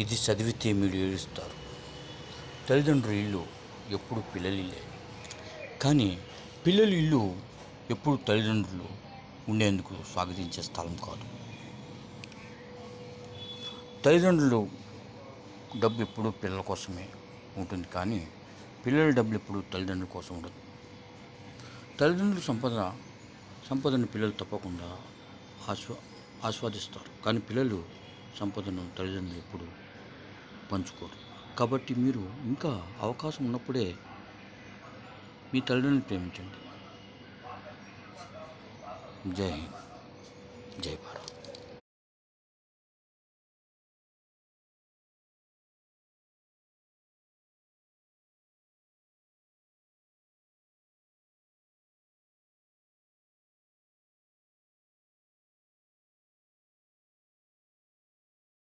ఇది చదివితే మీరు ఏడుస్తారు. తల్లిదండ్రుల ఇల్లు ఎప్పుడు పిల్లల ఇల్లే, కానీ పిల్లల ఇల్లు ఎప్పుడు తల్లిదండ్రులు ఉండేందుకు స్వాగతించే స్థలం కాదు. తల్లిదండ్రులు డబ్బు ఎప్పుడూ పిల్లల కోసమే ఉంటుంది, కానీ పిల్లల డబ్బులు ఎప్పుడు తల్లిదండ్రుల కోసం ఉండదు. తల్లిదండ్రుల సంపదను పిల్లలు తప్పకుండా ఆస్వాదిస్తారు, కానీ పిల్లలు సంపదను తల్లిదండ్రులు ఎప్పుడు పంచుకోరు. కాబట్టి మీరు ఇంకా అవకాశం ఉన్నప్పుడే మీ తల్లిదండ్రులను ప్రేమించండి. జై హింద్, జై భారత్.